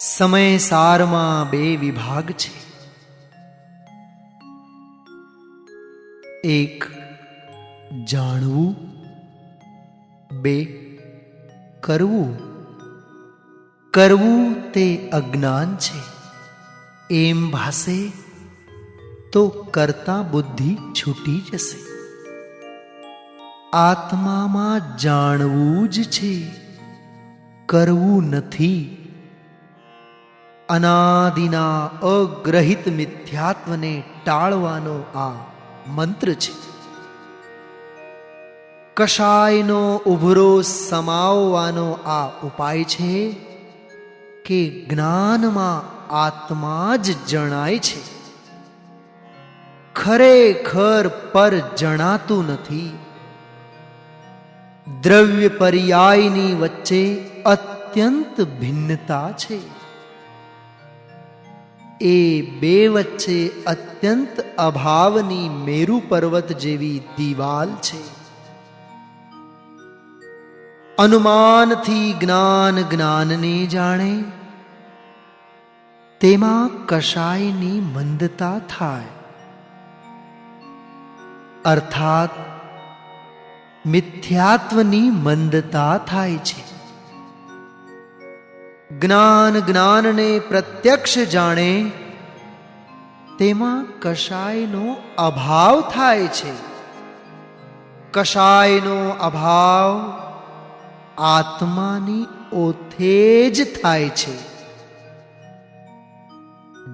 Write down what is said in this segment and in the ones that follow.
સમય સારમાં બે વિભાગ છે. એક જાણવું, બે કરવું. કરવું તે અજ્ઞાન છે એમ ભાસે તો કરતા બુદ્ધિ છૂટી જશે. આત્મામાં જાણવું જ છે, કરવું નથી. અનાદિના અગ્રહિત મિથ્યાત્વને ટાળવાનો આ મંત્ર છે. કશાયનો ઉભરો સમાવવાનો આ ઉપાય છે કે જ્ઞાનમાં આત્મા જ જણાય છે, ખરેખર પર જણાતું નથી. દ્રવ્ય પર્યાયની વચ્ચે અત્યંત ભિન્નતા છે. એ બે વચ્ચે અત્યંત અભાવની મેરુ પર્વત જેવી દિવાલ છે. અનુમાનથી જ્ઞાન જ્ઞાનને જાણે, તેમાં કશાયની મંદતા થાય. અર્થાત મિથ્યાત્વની મંદતા થાય છે. જ્ઞાન જ્ઞાનને પ્રત્યક્ષ જાણે, તેમાં કશાયનો અભાવ થાય છે. કશાયનો અભાવ આત્માની ઓથે જ થાય છે.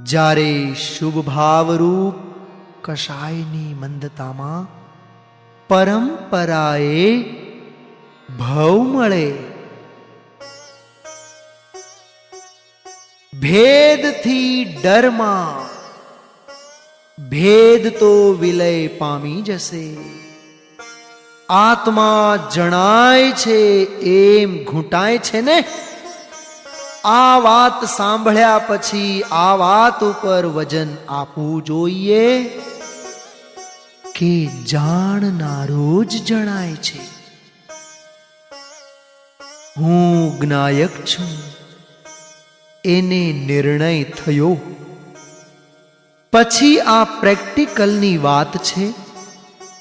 જ્યારે શુભ ભાવરૂપ કશાયની મંદતામાં પરંપરાએ ભવ મળે, ભેદથી ડરમાં ભેદ તો વિલય પામી જશે. આત્મા જણાય છે એમ ઘૂંટાય છે ને. આ વાત સાંભળ્યા પછી આ વાત ઉપર વજન આપવું જોઈએ કે જાણનારો જ જણાય છે. હું જ્ઞાયક છું એને નિર્ણય થયો. પછી આ પ્રેક્ટિકલની વાત છે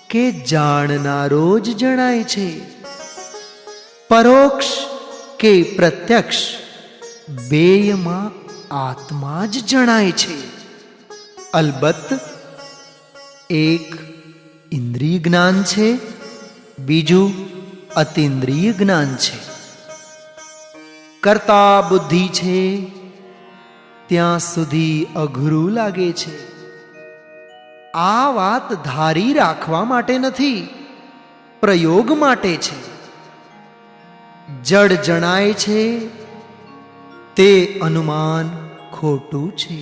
કે જાણનારો જ જણાય છે. પરોક્ષ કે પ્રત્યક્ષ બેયમાં આત્મા જ જણાય છે. અલબત્ત એક ઇન્દ્રિય જ્ઞાન છે, બીજું અતિન્દ્રિય જ્ઞાન છે. કરતા બુદ્ધિ છે ત્યાં સુધી અઘરું લાગે છે. આ વાત ધારી રાખવા માટે નથી, પ્રયોગ માટે છે. જડ જણાય છે તે અનુમાન ખોટું છે.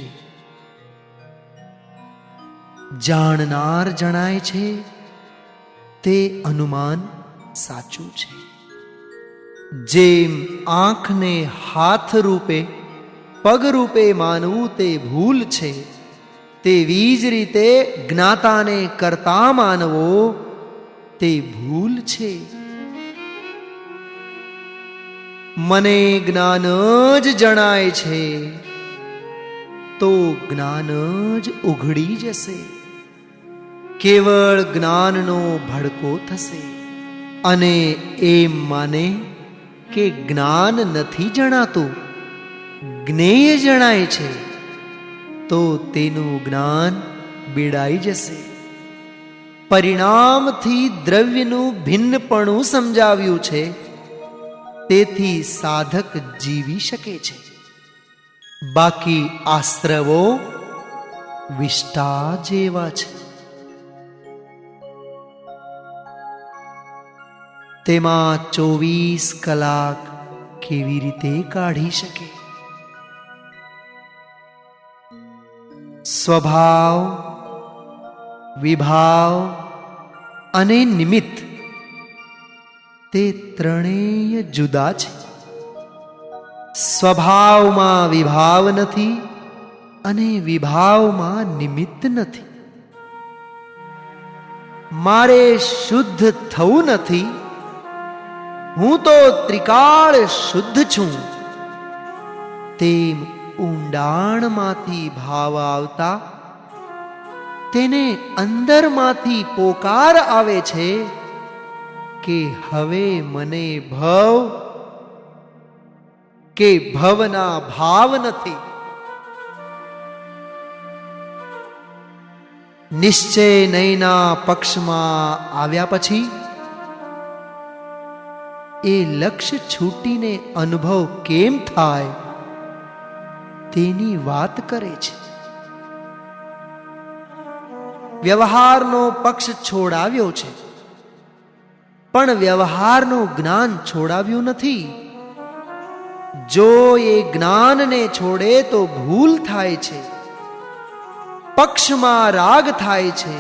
જાણનાર જણાય છે તે અનુમાન સાચું છે. જેમ આંખને હાથ રૂપે પગ રૂપે માનવું તે ભૂલ છે, તેવી જ રીતે જ્ઞાતાને કરતા માનવો તે ભૂલ છે. મને જ્ઞાન જ જણાય છે તો જ્ઞાન જ ઉઘડી જશે. કેવળ જ્ઞાનનો ભડકો થશે અને એમ માને કે જ્ઞાન નથી જણાતું, જ્ઞેય જણાય છે, તો તેનું જ્ઞાન બીડાઈ જશે. પરિણામથી દ્રવ્યનું ભિન્નપણું સમજાવ્યું છે, તેથી સાધક જીવી શકે છે. બાકી આશ્રવો વિષ્ટા જેવા છે. તેમાં 24 કલાક કેવી રીતે કાઢી શકે? સ્વભાવ, વિભાવ અને નિમિત્ત તે ત્રણેય જુદા છે. સ્વભાવમાં વિભાવ નથી અને વિભાવમાં નિમિત્ત નથી. મારે શુદ્ધ થવું નથી, હું તો ત્રિકાળ શુદ્ધ છું, તેમ ઊંડાણમાંથી ભાવ આવતા તેને અંદરમાંથી પોકાર આવે છે કે હવે મને ભવના ભાવ નથી. નિશ્ચય નયના પક્ષમાં આવ્યા પછી એ લક્ષ્ય છૂટીને અનુભવ કેમ થાય તેની વાત કરે છે. વ્યવહારનો પક્ષ છોડાવ્યો છે, પણ વ્યવહારનું જ્ઞાન છોડાવ્યું નથી. જો એ જ્ઞાનને છોડે તો ભૂલ થાય છે, પક્ષમાં રાગ થાય છે,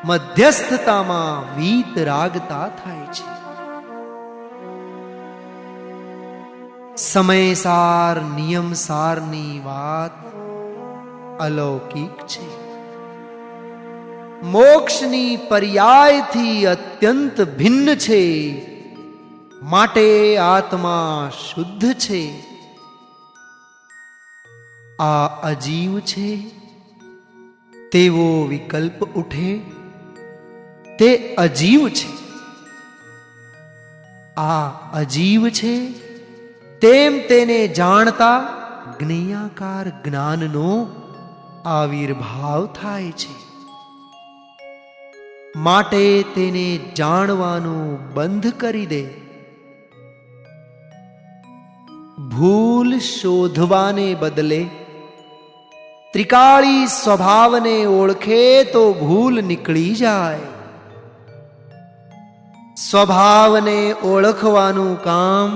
મધ્યસ્થતામાં વીત રાગતા થાય છે. સમયસાર નિયમસારની વાત અલૌકિક છે. મોક્ષની પર્યાયથી અત્યંત ભિન્ન છે, માટે આત્મા શુદ્ધ છે. આ અજીવ છે તેવો વિકલ્પ ઉઠે તે અજીવ છે. આ અજીવ છે તેમ તેને જાણતા જ્ઞેયાકાર જ્ઞાનનો આવિર્ભાવ થાય છે. માટે તેને જાણવાનું બંધ કરી દે. ભૂલ શોધવાને બદલે ત્રિકાળી સ્વભાવને ઓળખે તો ભૂલ નીકળી જાય. સ્વભાવને ઓળખવાનું કામ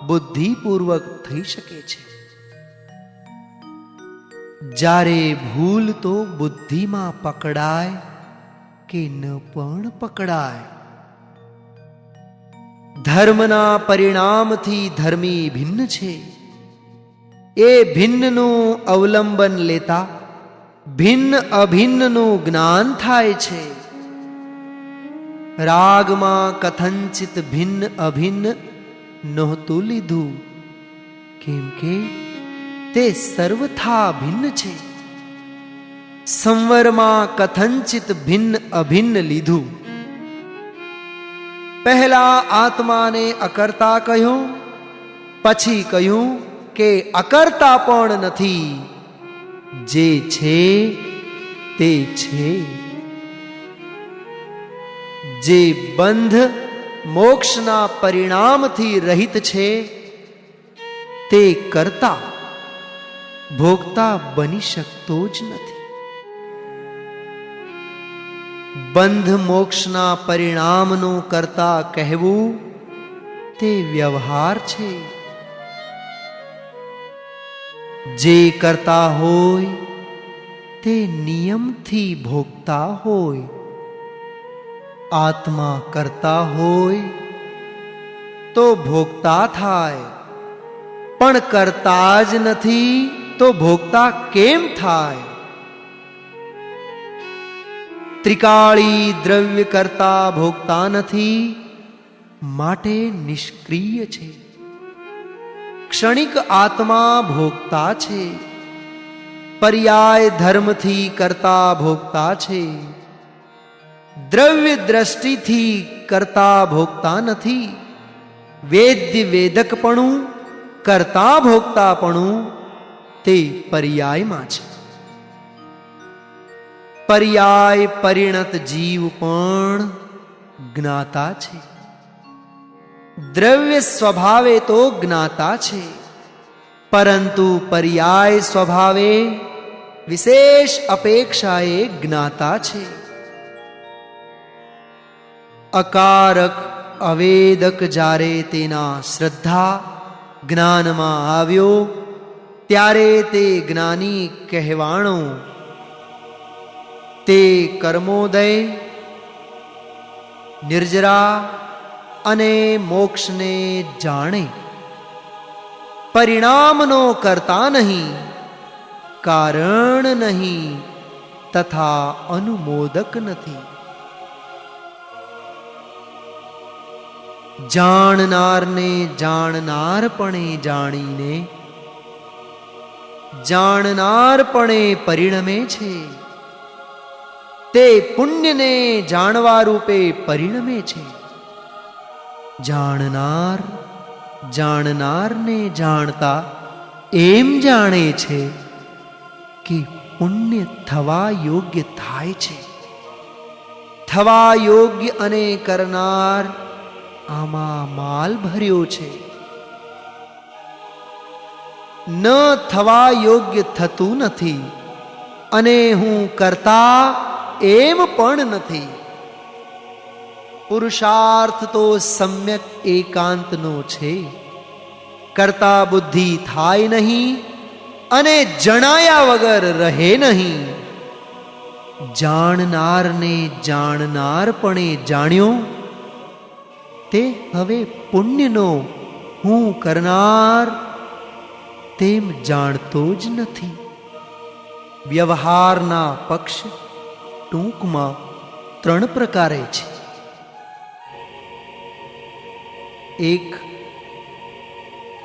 બુદ્ધિપૂર્વક થઈ શકે છે. જ્યારે ભૂલ તો બુદ્ધિમાં પકડાય કે ન પણ પકડાય. ધર્મના પરિણામથી ધર્મી ભિન્ન છે. એ ભિન્નનું અવલંબન લેતા ભિન્ન અભિન્નનું જ્ઞાન થાય છે. રાગમાં કથંચિત ભિન્ન અભિન્ન નહોતું લીધું, કેમ કે તે સર્વથા ભિન્ન છે. સંવરમાં કથંચિત ભિન્ન અભિન્ન લીધું. પહેલા આત્માને અકર્તા કહ્યું, પછી કહ્યું કે અકર્તા પણ નથી, જે છે તે છે. જે બંધ મોક્ષના પરિણામથી રહિત છે તે કર્તા ભોગતા બની શકતો જ નથી. બંધ મોક્ષના પરિણામનું કર્તા કહેવું તે વ્યવહાર છે. જે કરતા હોય તે નિયમથી ભોગતા હોય. આત્મા કરતા હોય તો ભોગતા થાય, પણ કરતા જ નથી તો ભોગતા કેમ થાય? ત્રિકાળી દ્રવ્ય કરતા ભોગતા નથી, માટે નિષ્ક્રિય છે. ક્ષણિક આત્મા ભોગતા છે, પર્યાય ધર્મથી કરતા ભોગતા છે. દ્રવ્ય દ્રષ્ટિથી કરતા ભોગતા નથી. વેદ્ય વેદકપણું કરતા ભોગતાપણું તે પર્યાયમાં છે. પર્યાય પરિણત જીવ પણ જ્ઞાતા છે. દ્રવ્ય સ્વભાવે તો જ્ઞાતા છે, પરંતુ પર્યાય સ્વભાવે વિશેષ અપેક્ષાએ જ્ઞાતા છે. અકારક અવેદક જ્યારે તેના શ્રદ્ધા જ્ઞાનમાં આવ્યો ત્યારે તે જ્ઞાની કહેવાણો. તે કર્મોદય, નિર્જરા અને મોક્ષને જાણે. પરિણામનો કરતા નહીં, કારણ નહીં તથા અનુમોદક નથી. જાણનારને જાણનારપણે જાણીને જાણનારપણે પરિણમે છે, તે પુણ્યને જાણવા રૂપે પરિણમે છે. જાણનાર જાણનારને જાણતા એમ જાણે છે કે પુણ્ય થવા યોગ્ય થાય છે. થવા યોગ્ય અને કરનાર આમાં માલ ભર્યો છે. ન થવા યોગ્ય થતું નથી અને હું કરતા એમ પણ નથી. પુરુષાર્થ તો સમ્યક એકાંતનો છે. કરતા બુદ્ધિ થાય નહીં અને જણાયા વગર રહે નહીં. જાણનારને જાણનારપણે જાણ્યો તે હવે પુણ્યનો હું કરનાર તેમ જાણતો જ નથી. વ્યવહારના પક્ષ ટૂંકમાં 3 પ્રકારે છે. 1.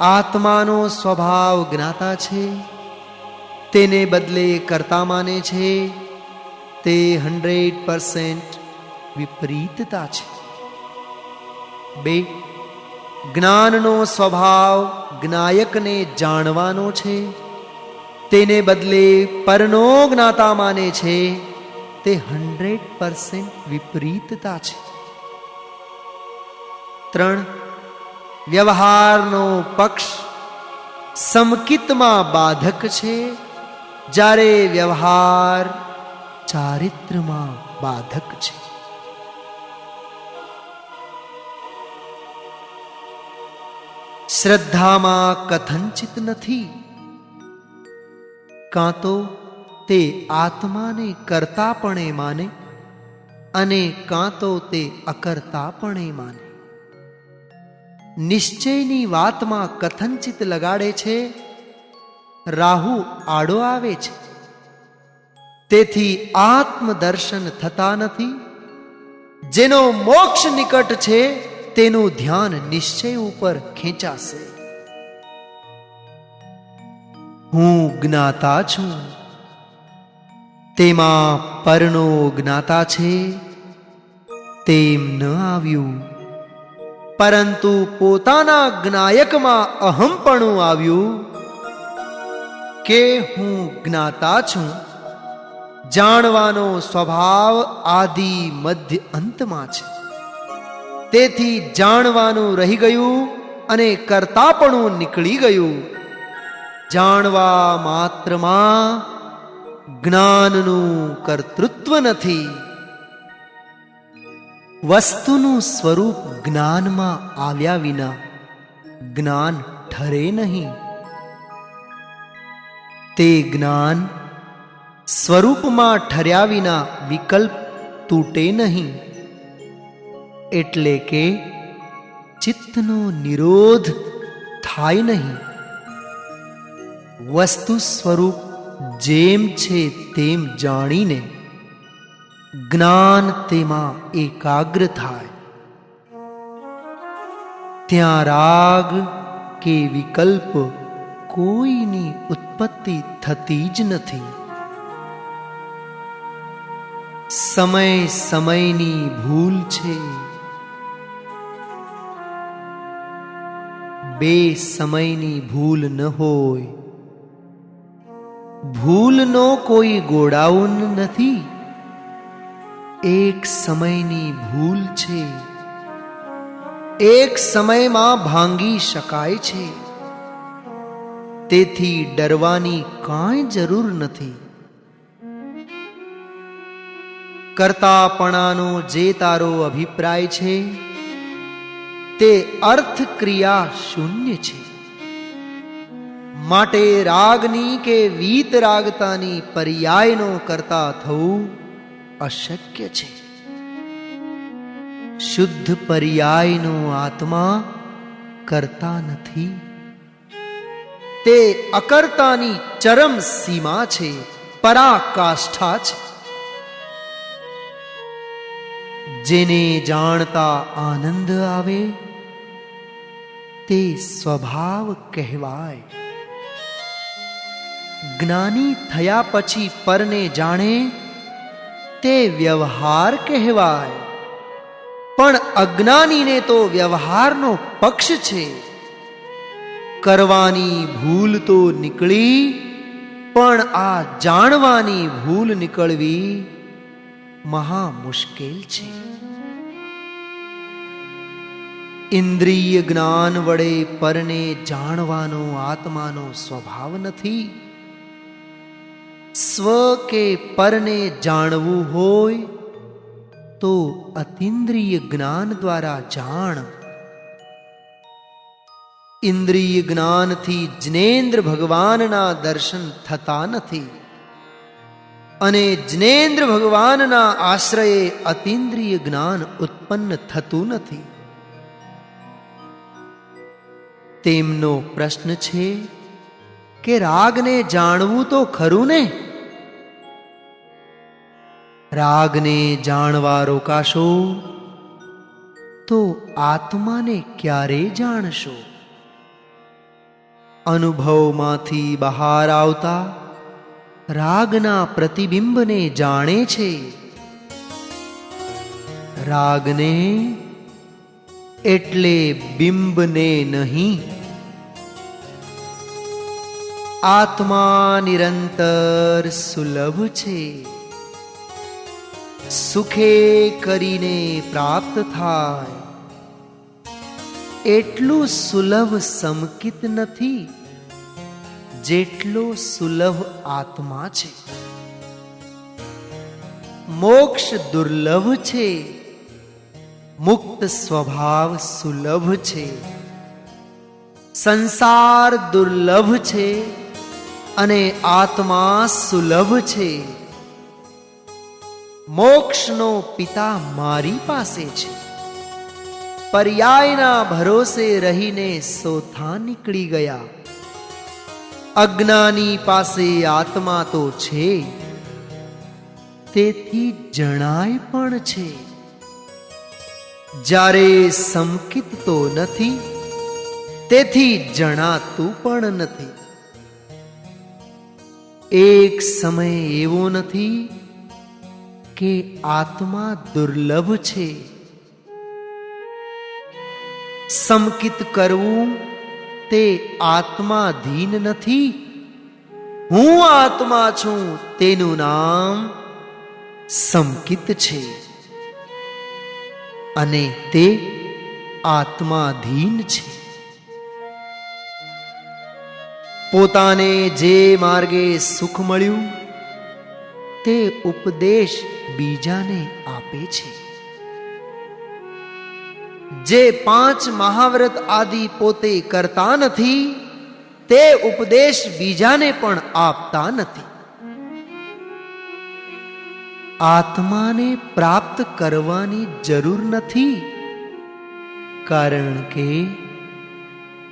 આત્માનો સ્વભાવ જ્ઞાતા છે, તેને બદલે કર્તા માને છે, તે 100% વિપરીતતા છે. 2. જ્ઞાનનો સ્વભાવ જ્ઞાયકને જાણવાનો છે, તેને બદલે પરનો જ્ઞાતા માને છે, તે 100% વિપરીતતા છે. 3. વ્યવહારનો પક્ષ સમકિતમાં બાધક છે, જ્યારે વ્યવહાર ચારિત્ર્યમાં બાધક છે. શ્રદ્ધામાં કથંચિત નથી. કાં તો તે આત્માને કરતાપણે માને અને કાં તો તે અકર્તાપણે માને. નિશ્ચયની વાતમાં કથંચિત લગાડે છે, રાહુ આડો આવે છે. તેથી આત્મદર્શન થતા નથી. જેનો મોક્ષ નિકટ છે તેનું ધ્યાન નિશ્ચય ઉપર ખેંચાશે. હું જ્ઞાતા છું, તેમાં પરનો જ્ઞાતા છે તેમ ન આવ્યું, પરંતુ પોતાના જ્ઞાયકમાં અહમપણું આવ્યું કે હું જ્ઞાતા છું. જાણવાનો સ્વભાવ આદિ મધ્ય અંતમાં છે. તેથી જાણવાનું રહી ગયું અને કરતાપણું નીકળી ગયું. જાણવા માત્રમાં જ્ઞાનનું કર્તૃત્વ નથી. વસ્તુનું સ્વરૂપ જ્ઞાનમાં આવ્યા વિના જ્ઞાન ઠરે નહીં. તે જ્ઞાન સ્વરૂપમાં ઠર્યા વિના વિકલ્પ તૂટે નહીં. એટલે કે ચિત્તનો નિરોધ થાય નહીં. વસ્તુ સ્વરૂપ જેમ છે તેમ જાણીને જ્ઞાન તેમાં એકાગ્ર થાય. ત્યાં રાગ કે વિકલ્પ કોઈની ઉત્પત્તિ થતી જ નથી. સમય સમયની ભૂલ છે. બે સમયની ભૂલ ન હોય. ભૂલનો કોઈ ગોડાઉન નથી. એક સમયની ભૂલ છે. એક સમયમાં ભાંગી શકાય છે. તેથી ડરવાની કાંઈ જરૂર નથી. કરતાપણાનો જે તારો અભિપ્રાય છે તે અર્થ ક્રિયા શૂન્ય છે. માટે રાગની કે વીત રાગતાની પર્યાયનો કરતા થવું અશક્ય છે. શુદ્ધ પર્યાયનો આત્મા કરતા નથી. તે અકર્તાની ચરમ સીમા છે, પરાકાષ્ઠા છે. જેને જાણતા આનંદ આવે તે સ્વભાવ કહેવાય. જ્ઞાની થયા પછી પરને જાણે તે વ્યવહાર કહેવાય, પણ અજ્ઞાનીને તો વ્યવહારનો પક્ષ છે. કરવાની ભૂલ તો નીકળી, પણ આ જાણવાની ભૂલ નીકળવી મહા મુશ્કેલ છે. ઇન્દ્રિય જ્ઞાન વડે પરને જાણવાનો આત્માનો સ્વભાવ નથી. સ્વ કે પરને જાણવું હોય તો અતિન્દ્રિય જ્ઞાન દ્વારા જાણ. ઇન્દ્રિય જ્ઞાનથી જ્ઞેન્દ્ર ભગવાનના દર્શન થતા નથી, અને જ્ઞેન્દ્ર ભગવાનના આશ્રયે અતિન્દ્રિય જ્ઞાન ઉત્પન્ન થતું નથી. તેમનો પ્રશ્ન છે કે રાગને જાણવું તો ખરું ને? રાગને જાણવા રોકાશો તો આત્માને ક્યારે જાણશો? અનુભવમાંથી બહાર આવતા રાગના પ્રતિબિંબને જાણે છે. રાગને એટલે બિંબને નહીં. આત્મા નિરંતર સુલભ છે. સુખે કરીને પ્રાપ્ત થાય એટલું સુલભ સમકિત નથી જેટલો સુલભ આત્મા છે. મોક્ષ દુર્લભ છે, મુક્ત સ્વભાવ સુલભ છે. સંસાર દુર્લભ છે અને આત્મા સુલભ છે. મોક્ષનો પિતા મારી પાસે છે. પર્યાયના ભરોસે રહીને સોથા નીકળી ગયા. અજ્ઞાની પાસે આત્મા તો છે, તેથી જણાય પણ છે. જ્યારે સમકિત તો નથી, તેથી જણાતું પણ નથી. એક સમય એવો નથી કે આત્મા દુર્લભ છે. સમકિત કરવું તે આત્માધીન નથી. હું આત્મા છું તેનું નામ સમકિત છે, અને તે આત્માધીન છે. પોતાને જે માર્ગે સુખ મળ્યું તે ઉપદેશ બીજાને આપે છે. જે 5 મહાવ્રત આદિ પોતે કરતા નથી તે ઉપદેશ બીજાને પણ આપતા નથી. આત્માને પ્રાપ્ત કરવાની જરૂર નથી, કારણ કે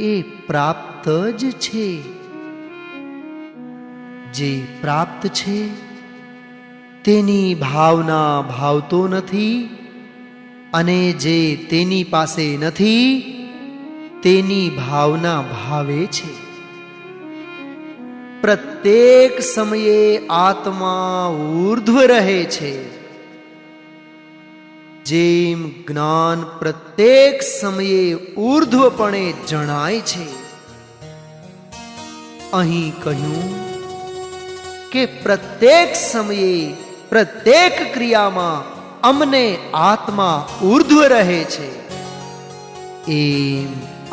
એ પ્રાપ્ત જ છે. જે પ્રાપ્ત છે તેની ભાવના ભાવતો નથી, અને જે તેની પાસે નથી તેની ભાવના ભાવે છે. પ્રત્યેક સમયે આત્મા ઊર્ધ્વ રહે છે. જેમ જ્ઞાન પ્રત્યેક સમયે ઊર્ધ્વપણે જણાય છે. અહીં કહ્યું કે પ્રત્યેક સમયે પ્રત્યેક ક્રિયામાં અમને આત્મા ઊર્ધ્વ રહે છે. એમ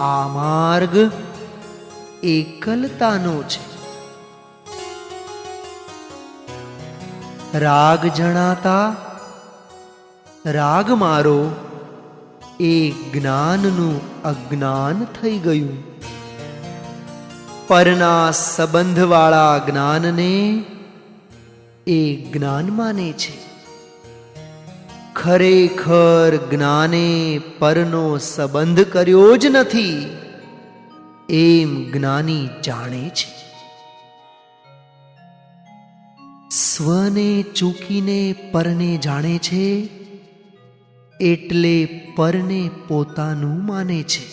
આ માર્ગ એકલતાનો છે. રાગ જણાતા રાગ મારો એ જ્ઞાનનું અજ્ઞાન થઈ ગયું. પરના સંબંધવાળા જ્ઞાનને એ જ્ઞાન માને છે. ખરેખર જ્ઞાને પરનો સંબંધ કર્યો જ નથી એમ જ્ઞાની જાણે છે. સ્વને ચૂકીને પરને જાણે છે, એટલે પરને પોતાનું માને છે.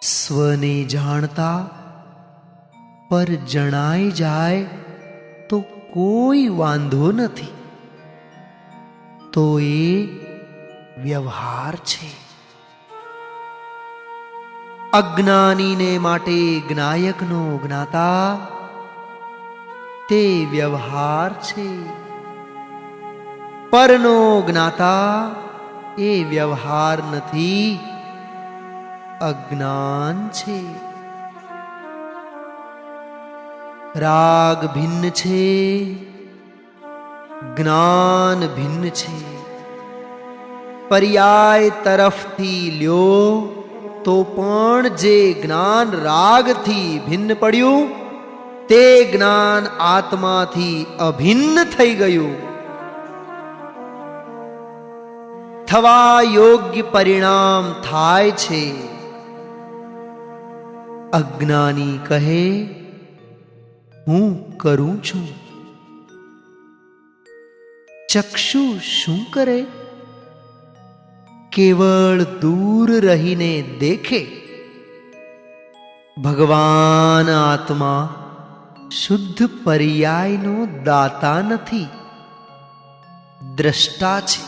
સ્વને જાણતા પર જણાઈ જાય તો કોઈ વાંધો નથી, તો એ વ્યવહાર છે. અજ્ઞાનીને માટે જ્ઞાયકનો જ્ઞાતા તે વ્યવહાર છે. પરનો જ્ઞાતા એ વ્યવહાર નથી, અજ્ઞાન છે. રાગ ભિન્ન છે, જ્ઞાન ભિન્ન છે. પર્યાય તરફથી લ્યો તો પણ જે જ્ઞાન રાગથી ભિન્ન પડ્યું તે જ્ઞાન આત્માથી અભિન્ન થઈ ગયું. થવા યોગ્ય પરિણામ થાય છે. અજ્ઞાની કહે હું કરું છું. ચક્ષુ શું કરે? કેવળ દૂર રહીને દેખે. ભગવાન આત્મા શુદ્ધ પર્યાયનો દાતા નથી, દ્રષ્ટા છે.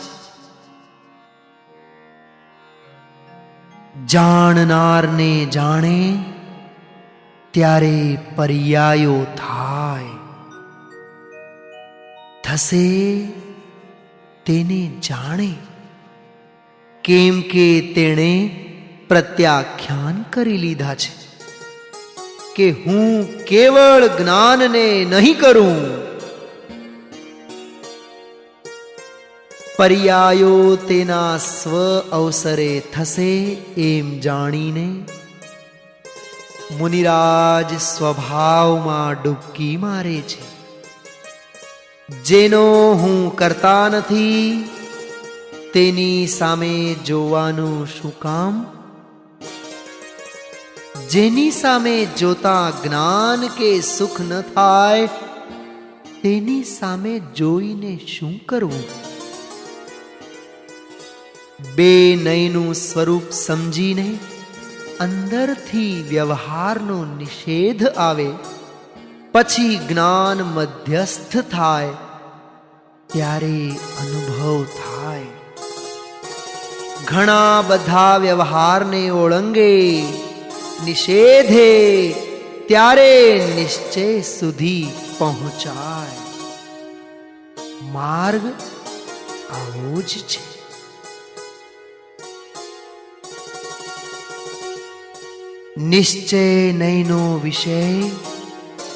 જાણનારને જાણે ત્યારે પર્યાયો થાય. થશે તેને જાણે, કેમ કે તેણે પ્રત્યાખ્યાન કરી લીધા છે કે હું કેવળ જ્ઞાનને નહીં કરું. પર્યાયો તેના સ્વ અવસરે થશે એમ જાણીને મુનિરાજ સ્વભાવમાં ડૂબકી મારે છે. જેનો હું કરતા નથી તેની સામે જોવાનું શું કામ? જેની સામે જોતા જ્ઞાન કે સુખ ન થાય તેની સામે જોઈને શું કરવું? બે નયનું સ્વરૂપ સમજીને અંદરથી વ્યવહારનો નિષેધ આવે, પછી જ્ઞાન મધ્યસ્થ થાય ત્યારે અનુભવ થાય. ઘણા બધા વ્યવહારને ઓળંગે નિષેધે ત્યારે નિશ્ચય સુધી પહોંચાય. માર્ગ આવો જ છે. નિશ્ચય નયનો વિષય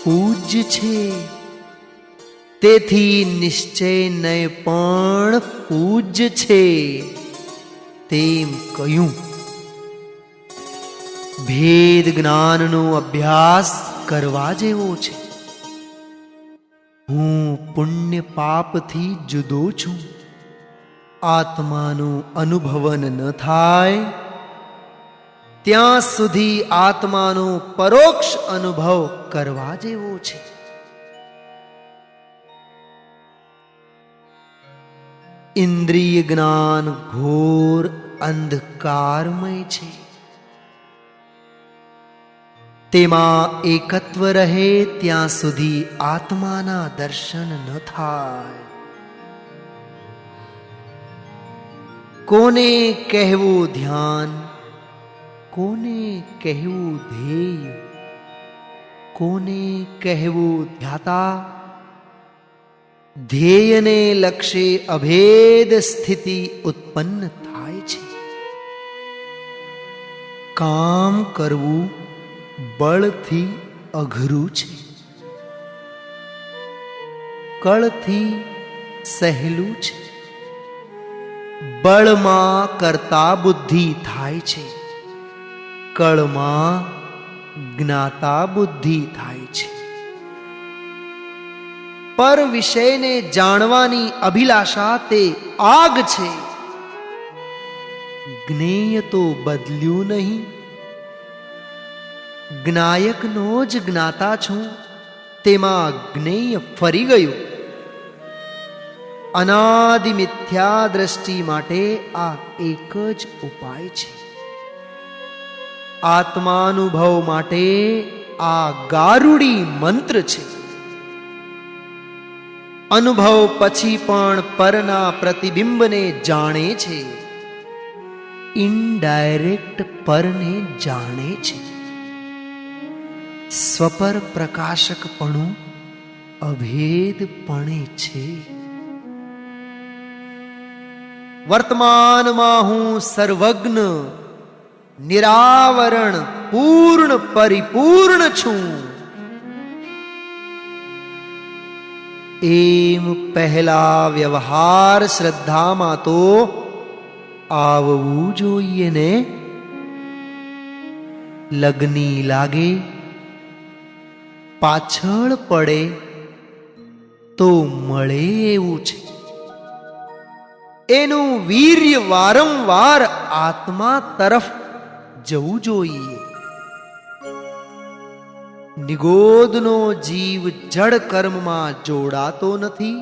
પૂજ્ય છે, તેથી નિશ્ચય નય પણ પૂજ્ય છે તેમ કહ્યું. ભેદ જ્ઞાનનો અભ્યાસ કરવા જેવો છે. હું પુણ્ય પાપથી જુદો છું. આત્માનું અનુભવન ન થાય ત્યાં સુધી આત્માનો પરોક્ષ અનુભવ કરવા જેવો છે. ઇન્દ્રિય જ્ઞાન ઘોર અંધકારમય છે. તેમાં એકત્વ રહે ત્યાં સુધી આત્માના દર્શન ન થાય. કોને કહેવું ધ્યાન, કોને કહેવું ધ્યેય, કોને કહેવું ધ્યાતા? ધ્યેયને લક્ષે અભેદ સ્થિતિ ઉત્પન્ન થાય છે. કામ કરવું બળથી અઘરું છે, કળથી સહેલું છે. બળમાં કરતા બુદ્ધિ થાય છે, કળમાં જ્ઞાતા બુદ્ધિ થાય છે. પર વિષયને જાણવાની અભિલાષા તે આગ છે. જ્ઞેય તો બદલ્યું નહીં, જ્ઞાયકનો જ જ્ઞાતા છું તેમાં જ્ઞેય ફરી ગયું. અનાદિ મિથ્યા દ્રષ્ટિ માટે આ એક જ ઉપાય છે. આત્માનુભવ માટે આ ગારુડી મંત્ર છે. અનુભવ પછી પણ પરના પ્રતિબિંબને જાણે છે, ઇનડાયરેક્ટ પરને જાણે છે. સ્વપર પ્રકાશકપણું અભેદપણે છે. વર્તમાનમાં હું સર્વજ્ઞ, નિરાવરણ, પૂર્ણ પરિપૂર્ણ છું. એમ પહેલા વ્યવહાર શ્રદ્ધામાં તો આવવું જોઈએ ને. લગ્ની લાગે, પાછળ પડે તો મળે એવું છે. એનું વીર્ય વારંવાર આત્મા તરફ જવું જોઈએ. નિગોદનો જીવ જડ કર્મમાં જોડાતો નથી.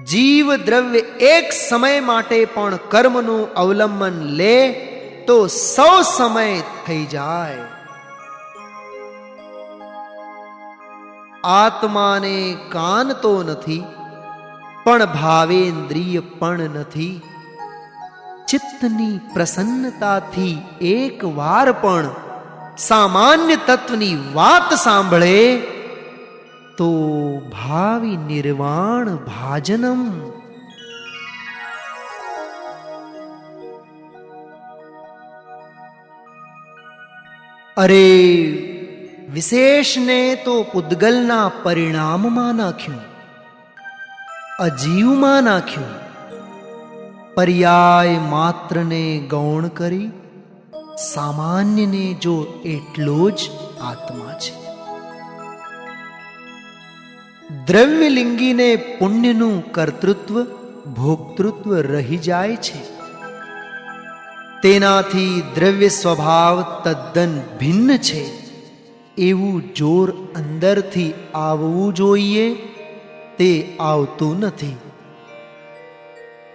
જીવ દ્રવ્ય એક સમય માટે પણ કર્મનું અવલંબન લે તો 100 સમય થઈ જાય. આત્માને કાન તો નથી, પણ ભાવેન્દ્રિય પણ નથી. ચિત્તની પ્રસન્નતાથી એક વાર પણ સામાન્ય તત્વની વાત સાંભળે તો ભાવિ નિર્વાણ ભાજનમ. અરે વિશેષને તો પૂદગલના પરિણામમાં નાખ્યું, અજીવમાં નાખ્યું. પર્યાય માત્રને ગૌણ કરી સામાન્યને જો એટલો જ આત્મા છે. દ્રવ્યલિંગીને પુણ્યનું કર્તૃત્વ ભોક્તૃત્વ રહી જાય છે. તેનાથી દ્રવ્ય સ્વભાવ તદ્દન ભિન્ન છે એવું જોર અંદરથી આવવું જોઈએ, તે આવતું નથી.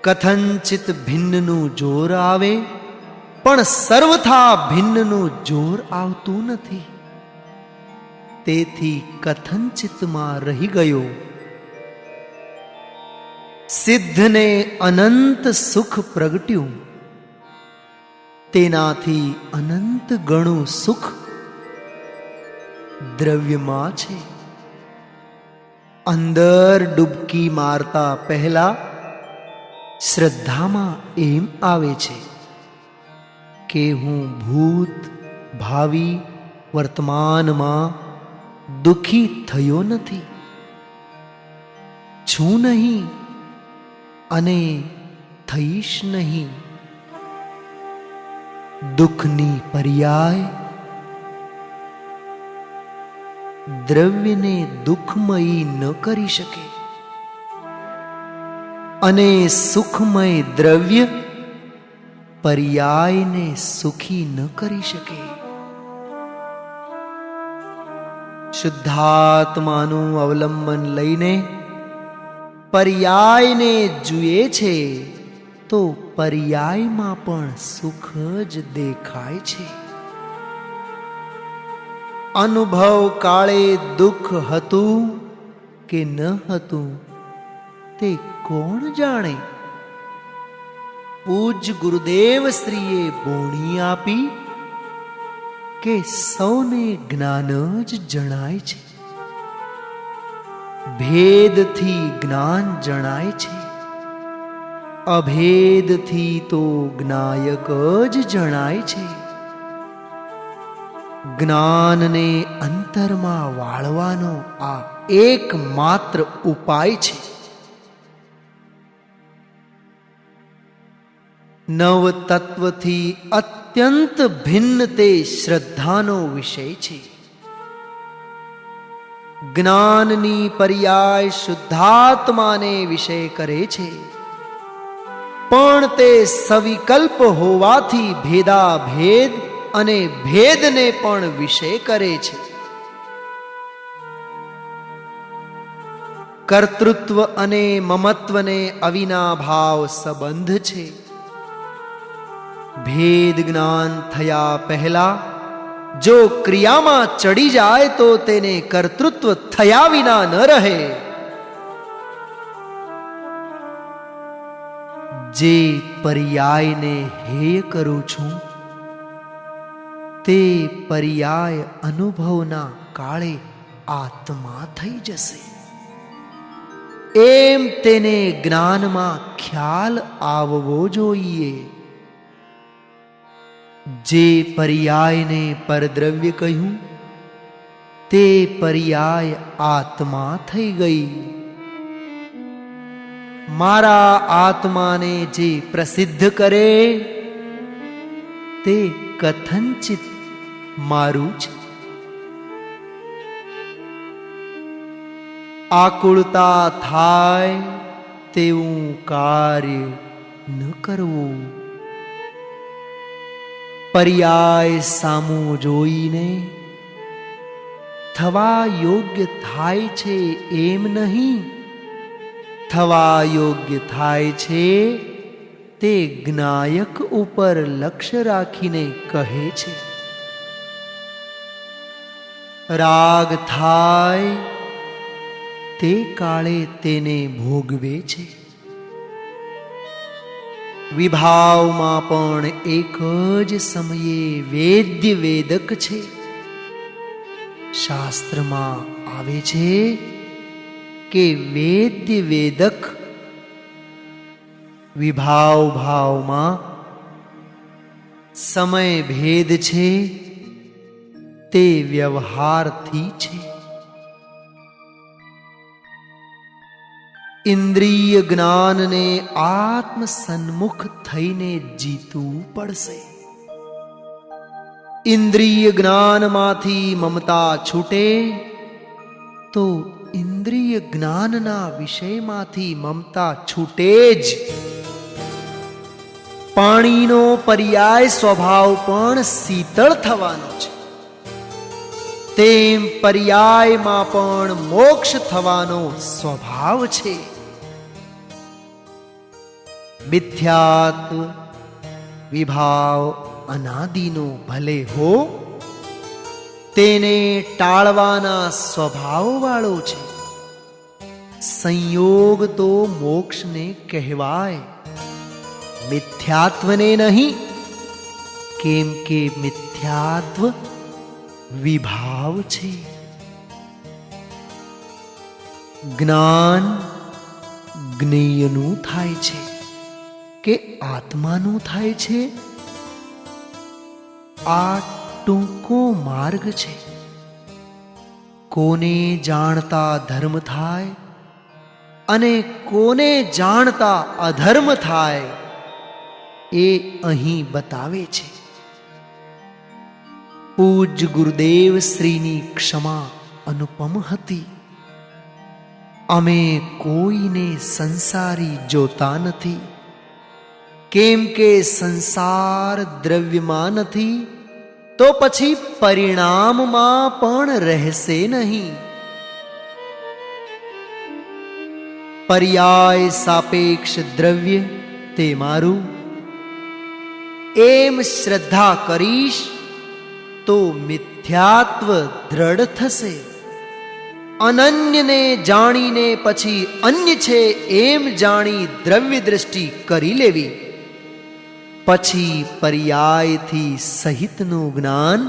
કથંચિત ભિન્નનું જોર આવે, પણ સર્વથા ભિન્નનું જોર આવતું નથી. તેથી કથંચિતમાં રહી ગયો. સિદ્ધને અનંત સુખ પ્રગટ્યું, તેનાથી અનંત ગણું સુખ દ્રવ્યમાં છે. અંદર ડૂબકી મારતા પહેલા શ્રદ્ધામાં એમ આવે છે કે હું ભૂત ભાવિ વર્તમાનમાં દુખી થયો નથી, છું નહીં અને થઈશ નહીં. દુઃખની પર્યાય દ્રવ્યને દુઃખમયી ન કરી શકે અને સુખમય દ્રવ્ય પર્યાયને સુખી ન કરી શકે. શુદ્ધાત્માનું અવલંબન લઈને પર્યાયને જુએ છે તો પર્યાયમાં પણ સુખ જ દેખાય છે. અનુભવ કાળે દુઃખ હતું કે ન હતું તે કોણ જાણે. પૂજ ગુરુદેવ શ્રીએ બોણી આપી કે સૌને જ્ઞાન જ જણાય છે. ભેદથી જ્ઞાન જણાય છે, અભેદથી તો જ્ઞાયક જ જણાય છે. જ્ઞાનને અંતરમાં વાળવાનો આ એકમાત્ર ઉપાય છે. નવ તત્વથી અત્યંત ભિન્ન તે શ્રદ્ધાનો વિષય છે. જ્ઞાનની પર્યાય શુદ્ધાત્માને વિષય કરે છે, પણ તે સવિકલ્પ હોવાથી ભેદાભેદ અને ભેદને પણ વિષય કરે છે. કર્તૃત્વ અને મમત્વને અવિનાભાવ સંબંધ છે. ભેદ જ્ઞાન થયા પહેલા જો ક્રિયામાં ચડી જાય તો તેને કર્તૃત્વ થયા વિના ન રહે. જે પર્યાયને હેય કરું છું તે પર્યાય અનુભવના કાળે આત્મા થઈ જશે. એમ તેને જ્ઞાનમાં ખ્યાલ આવવો જોઈએ. જે પર્યાયને પરદ્રવ્ય કહ્યું તે પર્યાય આત્મા થઈ ગઈ. મારા આત્માને જે પ્રસિદ્ધ કરે તે કથંચિત મારું છે. આકુળતા થાય તેવું કાર્ય ન કરવું. પર્યાય સામું જોઈને થવા યોગ્ય થાય છે એમ નહીં, થવા યોગ્ય થાય છે તે જ્ઞાયક ઉપર લક્ષ્ય રાખીને કહે છે. રાગ થાય તે કાળે તેને ભોગવે છે. વિભાવમાં પણ એક જ સમયે વેદ્ય વેદક છે. શાસ્ત્રમાં આવે છે કે વેદ્ય વેદક વિભાવ ભાવમાં સમય ભેદ છે તે વ્યવહારથી છે. ઇન્દ્રિય જ્ઞાનને આત્મ સન્મુખ થઈને જીતવું પડશે. ઇન્દ્રિય જ્ઞાનમાંથી મમતા છૂટે તો ઇન્દ્રિય જ્ઞાનના વિષયમાંથી મમતા છૂટે જ. પાણીનો પર્યાય સ્વભાવ પણ શીતળ થવાનો છે, તેમ પર્યાયમાં પણ મોક્ષ થવાનો સ્વભાવ છે. મિથ્યાત્વ વિભાવ અનાદિનો ભલે હો, તેને ટાળવાના સ્વભાવ વાળો છે. સંયોગ તો મોક્ષને કહેવાય, મિથ્યાત્વને નહીં, કેમ કે મિથ્યાત્વ વિભાવ છે. જ્ઞાન જ્ઞેયનું થાય છે કે આત્માનું થાય છે, આ ટૂંકો માર્ગ છે. કોને જાણતા ધર્મ થાય અને કોને જાણતા અધર્મ થાય એ અહીં બતાવે છે. પૂજ્ય ગુરુદેવ શ્રીની ક્ષમા અનુપમ હતી. અમે કોઈને સંસારી જોતા નથી, કેમ કે સંસાર દ્રવ્યમાં નથી તો પછી પરિણામમાં પણ રહેશે નહીં. પર્યાય સાપેક્ષ દ્રવ્ય તે મારું એમ શ્રદ્ધા કરીશ તો મિથ્યાત્વ દ્રઢ થશે. અનન્યને જાણીને પછી અન્ય છે એમ જાણી દ્રવ્ય દ્રષ્ટિ કરી લેવી, પછી પર્યાયથી સહિતનું જ્ઞાન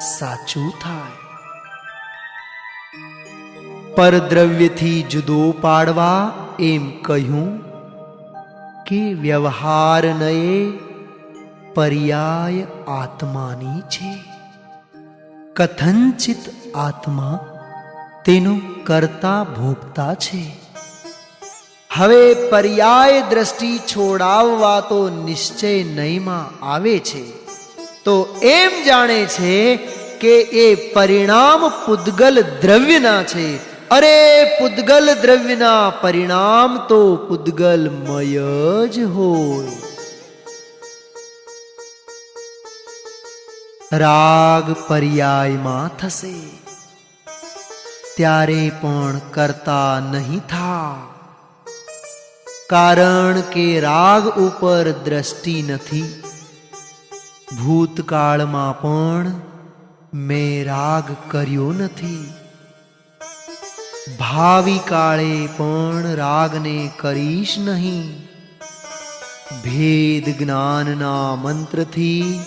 સાચું થાય. પરદ્રવ્યથી જુદો પાડવા એમ કહ્યું કે વ્યવહાર નયે પર્યાય આત્માની છે. કથંચિત આત્મા તેનો કર્તા ભોગતા છે. હવે પર્યાય દ્રષ્ટિ છોડાવવા તો નિશ્ચય નયમાં આવે છે, તો એમ જાણે છે કે એ પરિણામ પુદ્ગલ દ્રવ્યના છે. અરે પુદ્ગલ દ્રવ્યના પરિણામ તો પુદ્ગલમય જ હોય. રાગ પર્યાયમાં થશે ત્યારે પણ કરતા નહીં થા, કારણ કે રાગ ઉપર દ્રષ્ટિ નથી. ભૂતકાળમાં પણ મેં રાગ કર્યો નથી, ભાવિ કાળે પણ રાગને કરીશ નહીં. ભેદ જ્ઞાનના મંત્રથી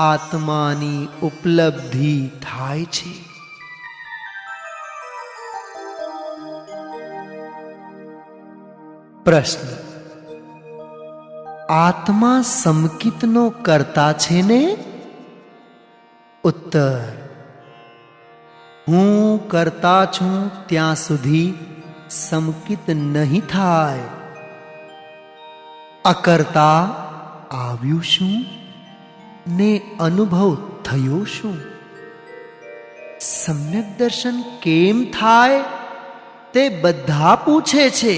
આત્માની ઉપલબ્ધિ થાય છે. પ્રશ્ન: આત્મા સમકિતનો કર્તા છે ને? ઉત્તર: હું કરતા છું ત્યાં સુધી સમકિત નહીં થાય. અકર્તા આવ્યું શું ને અનુભવ થયો શું? સમ્યક દર્શન કેમ થાય તે બધા પૂછે છે,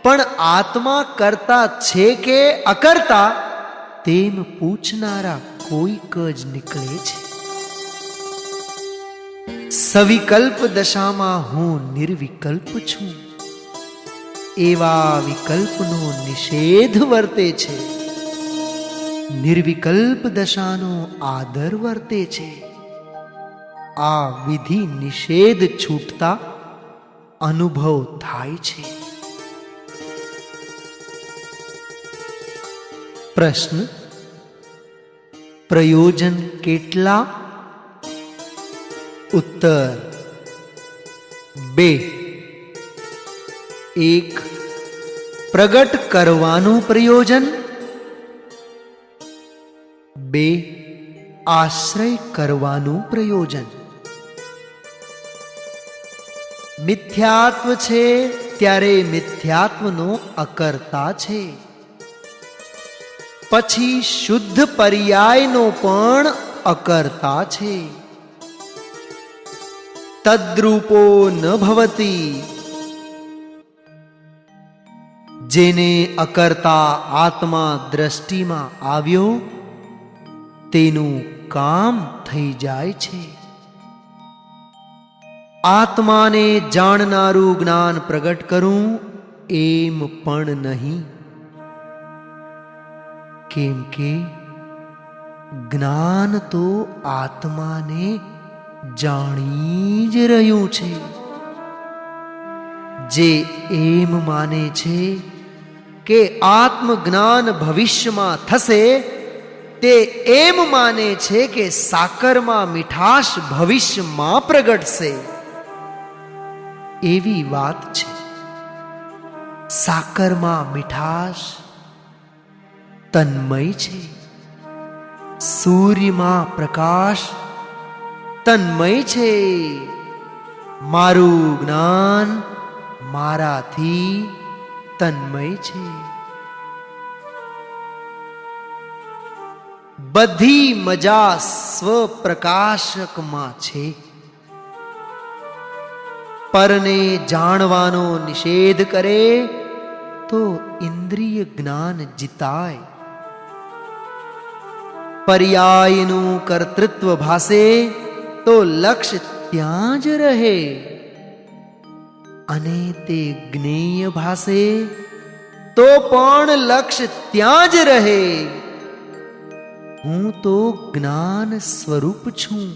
પણ આત્મા કરતા છે કે અકર્તા તેમ પૂછનારા કોઈક જ નીકળે છે. સવિકલ્પ દશામાં હું નિર્વિકલ્પ છું, એવા વિકલ્પનો નિષેધ વર્તે છે. નિર્વિકલ્પ દશાનો આદર વર્તે છે. આ વિધિ નિષેધ છૂટતા અનુભવ થાય છે. પ્રશ્ન: પ્રયોજન કેટલા? ઉત્તર: 2. 1. પ્રગટ કરવાનું પ્રયોજન. 2. આશ્રય કરવાનું પ્રયોજન. મિથ્યાત્વ છે ત્યારે મિથ્યાત્વનો અકર્તા છે. પછી શુદ્ધ પર્યાયનો પણ અકર્તા છે. તદ્રૂપો ન ભવતી. જેને અકર્તા આત્મા દ્રષ્ટિમાં આવ્યો તેનું કામ થઈ જાય છે. આત્માને જાણનારું જ્ઞાન પ્રગટ કરું એમ પણ નહીં, કેમ કે જ્ઞાન તો આત્માને જાણી જ રહ્યું છે. જે એમ માને છે કે આત્મજ્ઞાન ભવિષ્યમાં થશે, તે એમ માને છે કે સાકરમાં મીઠાશ ભવિષ્યમાં પ્રગટશે. એવી વાત છે. સાકરમાં મીઠાશ તન્મય છે, સૂર્યમાં પ્રકાશ તન્મય છે. મારું જ્ઞાન મારાથી તન્મય છે. બધી મજા સ્વપ્રકાશકમાં છે. પરને જાણવાનો નિષેધ કરે તો ઇન્દ્રિય જ્ઞાન જીતાય. પર્યાયનું કર્તૃત્વ ભાસે તો લક્ષ્ય ત્યાં જ રહે, અને તે જ્ઞેય ભાસે તો પણ લક્ષ્ય ત્યાં જ રહે. હું તો જ્ઞાન સ્વરૂપ છું.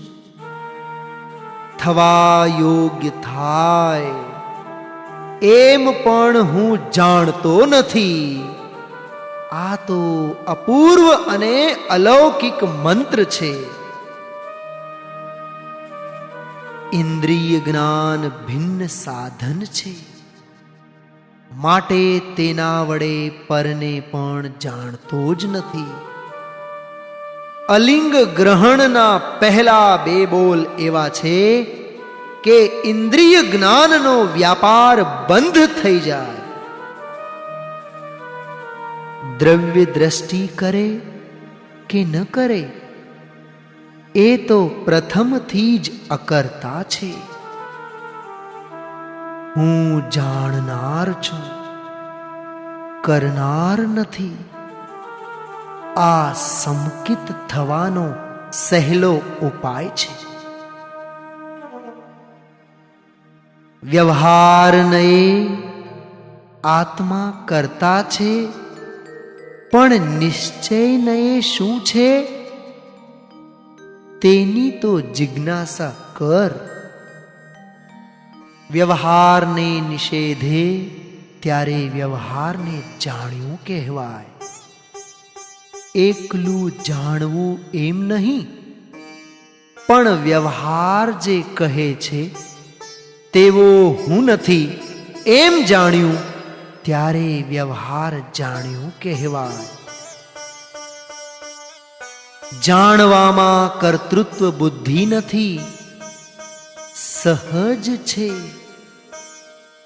થવા યોગ્ય થાય એમ પણ હું જાણતો નથી. આ તો અપૂર્વ અને અલૌકિક મંત્ર છે. ઇન્દ્રિય જ્ઞાન ભિન્ન સાધન છે, માટે તેના વડે પરને પણ જાણતો જ નથી. અલિંગ ગ્રહણના પહેલા 2 બોલ એવા છે કે ઇન્દ્રિય જ્ઞાનનો વ્યાપાર બંધ થઈ જાય. દ્રવ્ય દ્રષ્ટિ કરે કે ન કરે એ તો પ્રથમથી જ અકર્તા છે. હું જાણનાર છું, કરનાર નથી. આ સમકિત થવાનો સહેલો ઉપાય છે. વ્યવહાર નયે આત્મા કરતા છે, પણ નિશ્ચય નયે શું છે? તેની તો જિજ્ઞાસા કર. વ્યવહારને નિષેધે ત્યારે વ્યવહારને જાણ્યું કહેવાય. એકલું જાણવું એમ નહીં, પણ વ્યવહાર જે કહે છે તેવો હું નથી એમ જાણ્યું ત્યારે વ્યવહાર જાણ્યું કહેવાય. જાણવામાં કર્તૃત્વ બુદ્ધિ નથી, સહજ છે,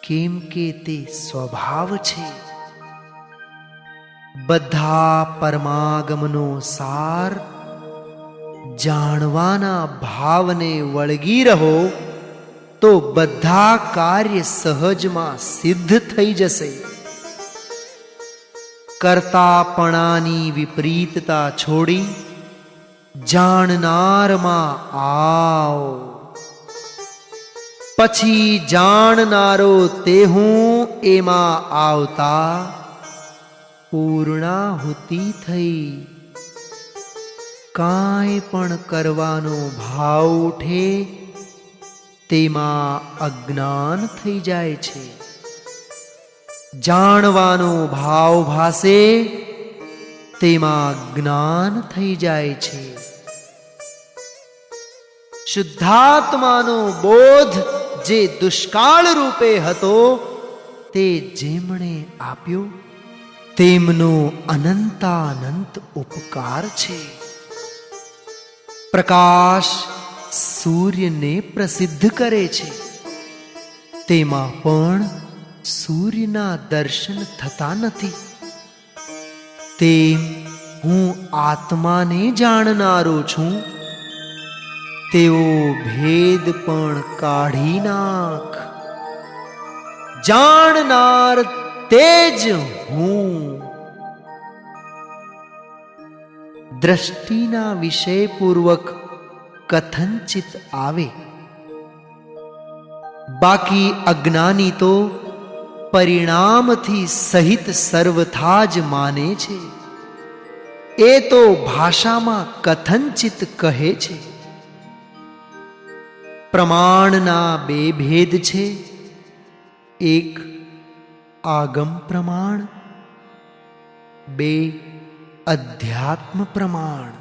કેમ કે તે સ્વભાવ છે. બધા પરમાગમનો સાર જાણવાના ભાવને વળગી રહો તો બધા કાર્ય સહજમાં સિદ્ધ થઈ જશે. કર્તાપણાની વિપરીતતા છોડી જાણનારમાં આવો. પછી જાણનારો તે હું એમાં આવતા પૂર્ણાહુતિ થઈ. કાંઈ પણ કરવાનો ભાવ ઉઠે તેમાં અજ્ઞાન થઈ જાય છે. જાણવાનો ભાવ ભાસે તેમાં જ્ઞાન થઈ જાય છે. શુદ્ધાત્માનો બોધ જે દુષ્કાળ રૂપે હતો તે જેમણે આપ્યો તેમનો અનંતાનંત ઉપકાર છે. પ્રકાશ સૂર્યને પ્રસિદ્ધ કરે છે, તેમાં પણ સૂર્યના દર્શન થતા નથી. તેમ હું આત્માને જાણનારો છું, તેવો ભેદ પણ કાઢી નાખ. જાણનાર તે જ હું. દ્રષ્ટિના વિષયપૂર્વક કથનચિત આવે, બાકી અજ્ઞાની તો પરિણામથી સહિત સર્વથા જ માને છે. એ તો ભાષામાં કથનચિત કહે છે. પ્રમાણના બે ભેદ છે, એક આગમ પ્રમાણ, બે અધ્યાત્મ પ્રમાણ.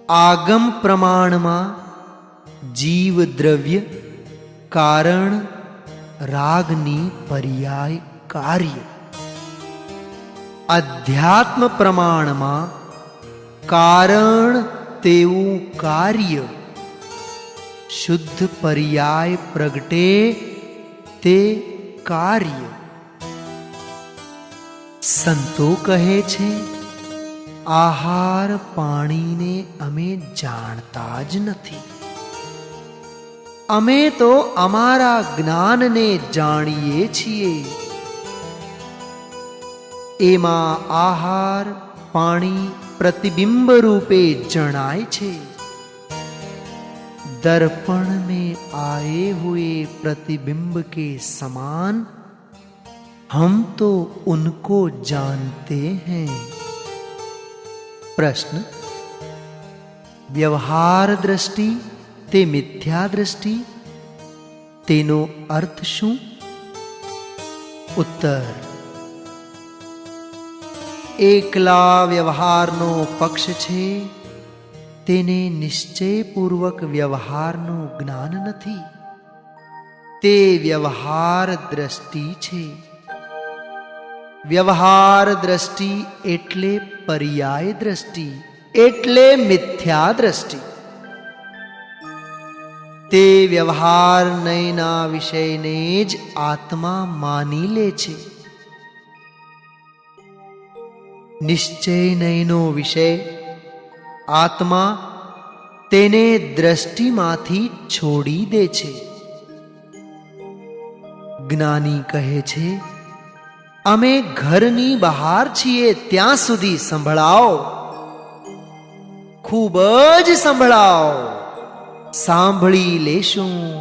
આગમ પ્રમાણમાં જીવ દ્રવ્ય કારણ રાગની પર્યાય કાર્ય. અધ્યાત્મ પ્રમાણમાં કારણ તેવું કાર્ય, શુદ્ધ પર્યાય પ્રગટે તે કાર્ય. સંતો કહે છે આહાર પાણીને અમે જાણતા જ નથી, અમે તો અમારા જ્ઞાનને જાણીએ છીએ. એમાં આહાર પાણી प्रतिबिंब रूपे जनाए छे. दर्पण में आए हुए प्रतिबिंब के समान हम तो उनको जानते हैं. प्रश्न, व्यवहार दृष्टि ते मिथ्या दृष्टि, तेनो अर्थ शुं? उत्तर, એકલા વ્યવહારનો પક્ષ છે તેને નિશ્ચયપૂર્વક વ્યવહારનું જ્ઞાન નથી, તે વ્યવહાર દ્રષ્ટિ છે. વ્યવહાર દ્રષ્ટિ એટલે પર્યાય દ્રષ્ટિ, એટલે મિથ્યા દ્રષ્ટિ. તે વ્યવહાર નયના વિષયને જ આત્મા માની લે છે. નિશ્ચય નયનો વિષય આત્મા તેને દ્રષ્ટિમાંથી છોડી દે છે. જ્ઞાની કહે છે અમે ઘરની બહાર છીએ ત્યાં સુધી સંભળાવો, ખૂબ જ સંભળાવો, સાંભળી લેશું,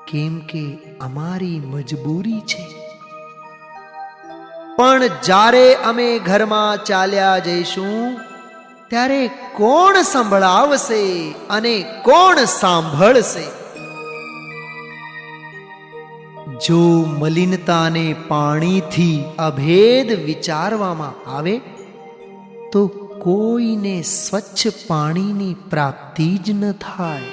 કેમ કે અમારી મજબૂરી છે. પણ જ્યારે અમે ઘરમાં ચાલ્યા જઈશું ત્યારે કોણ સંભળાવશે અને કોણ સાંભળશે? જો મલિનતાને પાણીથી અભેદ વિચારવામાં આવે તો કોઈને સ્વચ્છ પાણીની પ્રાપ્તિ જ ન થાય.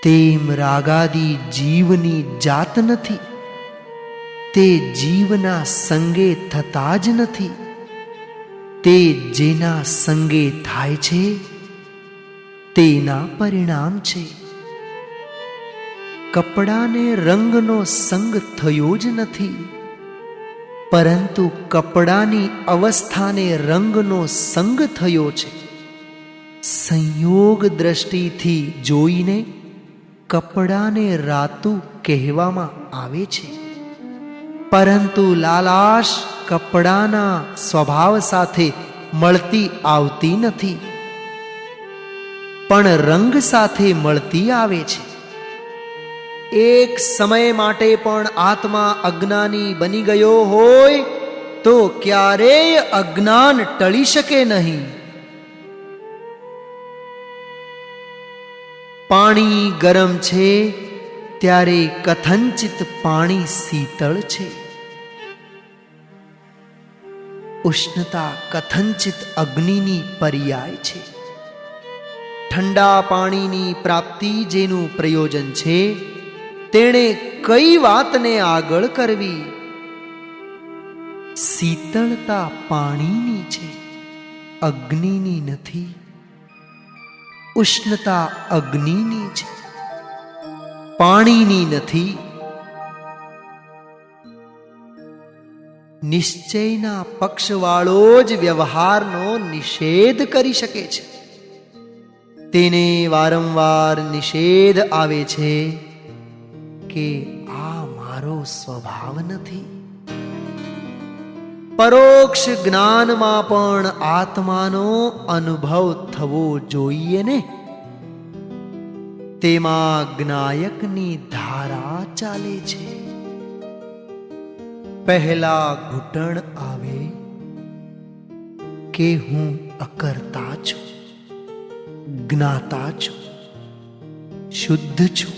તેમ રાગાદી જીવની જાત નથી, તે જીવના સંગે થતા જ નથી. તે જેના સંગે થાય છે તેના પરિણામ છે. કપડાને રંગનો સંગ થયો જ નથી, પરંતુ કપડાની અવસ્થાને રંગનો સંગ થયો છે. સંયોગ દ્રષ્ટિથી જોઈને કપડાને રાતું કહેવામાં આવે છે, પરંતુ લાલાશ કપડાના સ્વભાવ સાથે મળતી આવતી નથી, પણ રંગ સાથે મળતી આવે છે. એક સમય માટે પણ આત્મા અજ્ઞાની બની ગયો હોય તો ક્યારેય અજ્ઞાન ટળી શકે નહીં. પાણી ગરમ છે ત્યારે કથંચિત પાણી શીતળ છે. ઉષ્ણતા કથંચિત અગ્નિની પર્યાય છે. ઠંડા પાણીની પ્રાપ્તિ જેનું પ્રયોજન છે તેણે કઈ વાતને આગળ કરવી? શીતળતા પાણીની છે, અગ્નિની નથી. ઉષ્ણતા અગ્નિની છે, પાણીની નથી. નિશ્ચયના પક્ષવાળો જ વ્યવહારનો નિષેધ કરી શકે છે. તેને વારંવાર નિષેધ આવે છે કે આ મારો સ્વભાવ નથી. પરોક્ષ જ્ઞાનમાં પણ આત્માનો અનુભવ થવો જોઈએ ને. તેમાં જ્ઞાયકની ધારા ચાલે છે. પહેલા ઘૂંટણ આવે કે હું અકર્તા છું, જ્ઞાતા છું, શુદ્ધ છું,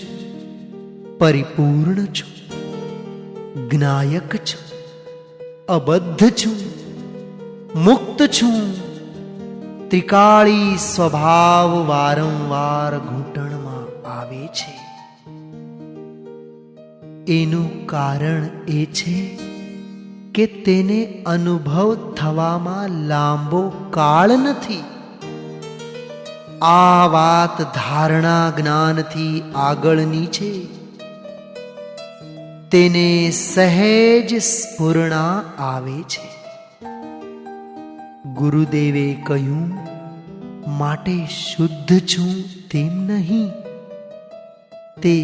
પરિપૂર્ણ છું, જ્ઞાયક છું, અબદ્ધ છું, મુક્ત છું. ત્રિકાળી સ્વભાવ વારંવાર ઘૂંટણમાં આવે છે. એનું કારણ એ છે કે તેને અનુભવ થવામાં લાંબો કાળ નથી. આ વાત ધારણા જ્ઞાનથી આગળની છે. તેને સહેજ સ્ફુરણા આવે છે. ગુરુદેવે કહ્યું, માટે શુદ્ધ છું તેમ નહીં, તે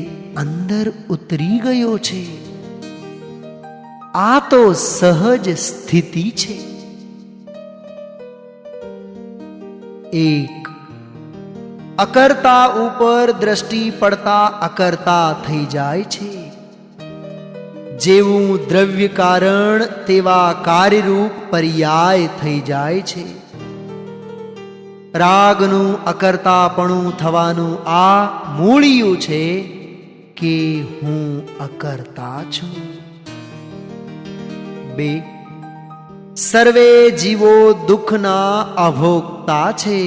અંદર ઉતરી ગયો છે. આ તો સહજ સ્થિતિ છે. એક અકર્તા ઉપર દ્રષ્ટિ પડતા અકર્તા થઈ જાય છે. જેવું દ્રવ્ય કારણ તેવા કાર્યરૂપ પર્યાય થઈ જાય છે. રાગનું અકર્તાપણું થવાનું આ મૂળિયું છે કે હું અકર્તા છું. 2 સર્વે જીવો દુઃખના અભોગતા છે.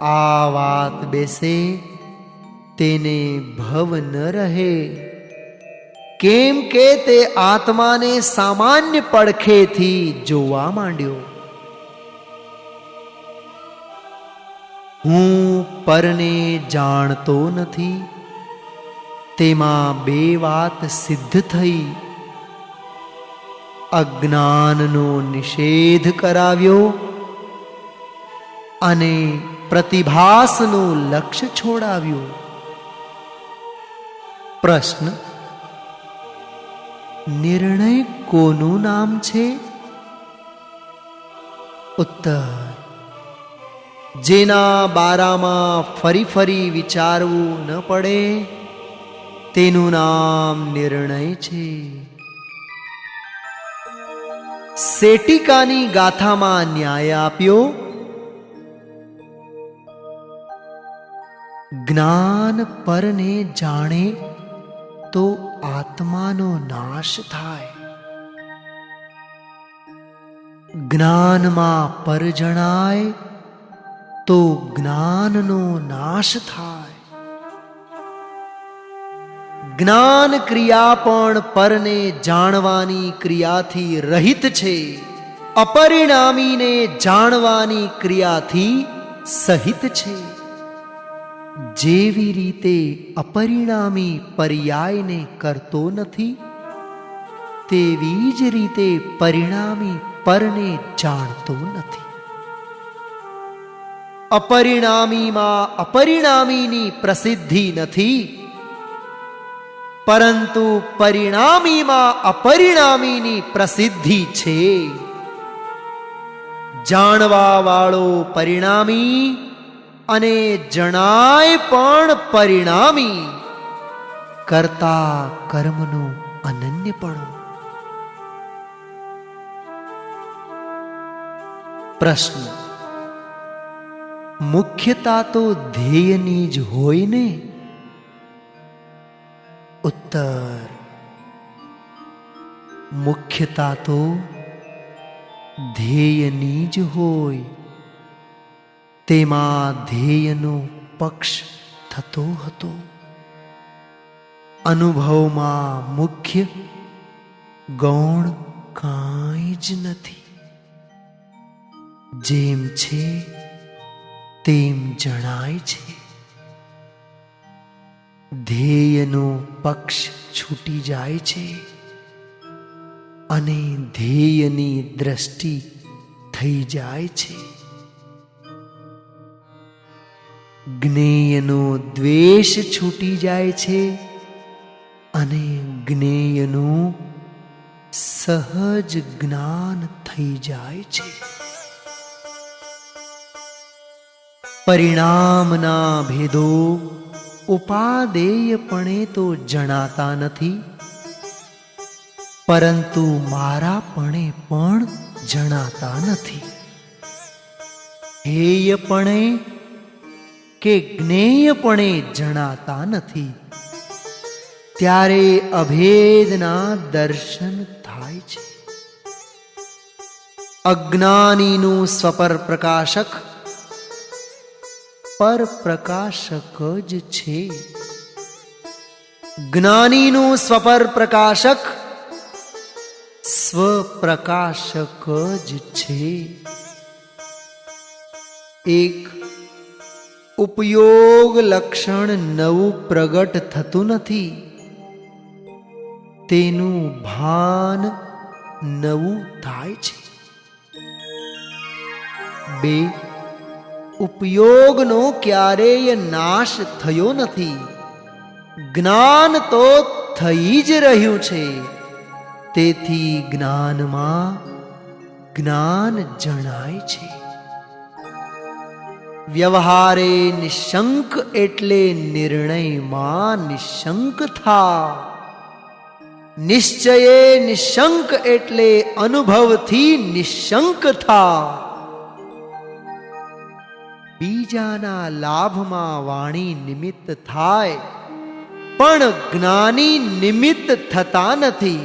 આ વાત બેસે તેને ભવ ન રહે, કેમ કે તે આત્માને સામાન્ય પડખેથી જોવા માંડ્યો. હું પરને જાણતો નથી, તેમાં 2 વાત સિદ્ધ થઈ. અજ્ઞાનનો નિષેધ કરાવ્યો અને પ્રતિભાસનું લક્ષ્ય છોડાવ્યું. પ્રશ્ન: નિર્ણય કોનું નામ છે? ઉત્તર: જેના બારામાં ફરી ફરી વિચારવું ન પડે તેનું નામ નિર્ણય છે. સેટિકાની ગાથામાં ન્યાય આપ્યો, જ્ઞાન પરને જાણે તો આત્માનો નાશ થાય, જ્ઞાનમાં પર જણાય તો જ્ઞાનનો નાશ થાય. જ્ઞાન ક્રિયા પણ પરને જાણવાની ક્રિયાથી રહિત છે, અપરિણામીને જાણવાની ક્રિયાથી સહિત છે. જેવી રીતે અપરિણામી પર્યાયને કરતો નથી, તેવી જ રીતે પરિણામી પરને જાણતો નથી. અપરિણામીમાં અપરિણામીની પ્રસિદ્ધિ નથી, પરંતુ પરિણામીમાં અપરિણામીની પ્રસિદ્ધિ છે. જાણવા વાળો પરિણામી અને જણાય પણ પરિણામી, કરતા કર્મનું અનન્યપણું. પ્રશ્ન: મુખ્યતા તો ધ્યેયની જ હોય ને? ઉત્તર: મુખ્યતા તો ધ્યેયની જ હોય, તેમાં ધ્યેયનો પક્ષ થતો હતો. અનુભવમાં મુખ્ય ગૌણ કાંઈ જ નથી. જેમ છે તેમ જણાય છે. ધ્યેયનો પક્ષ છૂટી જાય છે અને ધ્યેયની દ્રષ્ટિ થઈ જાય છે. જ્ઞેયનો દ્વેષ છૂટી જાય છે અને જ્ઞેયનું સહજ જ્ઞાન થઈ જાય છે. પરિણામના ભેદો ઉપાદેયપણે તો જણાતા નથી, પરંતુ મારાપણે પણ જણાતા નથી. હેયપણે કે જ્ઞેયપણે જણાતા નથી. ત્યારે અભેદના દર્શન થાય છે. અજ્ઞાનીનું સ્વપર પ્રકાશક પર પ્રકાશક જ છે. જ્ઞાનીનું સ્વપર પ્રકાશક સ્વપ્રકાશક જ છે. એક ઉપયોગ લક્ષણ નવું પ્રગટ થતું નથી, તેનું ભાન નવું થાય છે. બે ઉપયોગનો ક્યારેય નાશ થયો નથી, જ્ઞાન તો થઈ જ રહ્યું છે. તેથી જ્ઞાનમાં જ્ઞાન જણાય છે. વ્યવહારે નિશંક એટલે નિર્ણયમાં નિશંક થા. નિશ્ચયે નિશંક એટલે અનુભવથી નિશંક થા. બીજાના લાભમાં વાણી નિમિત્ત થાય, પણ જ્ઞાની નિમિત્ત થતા નથી.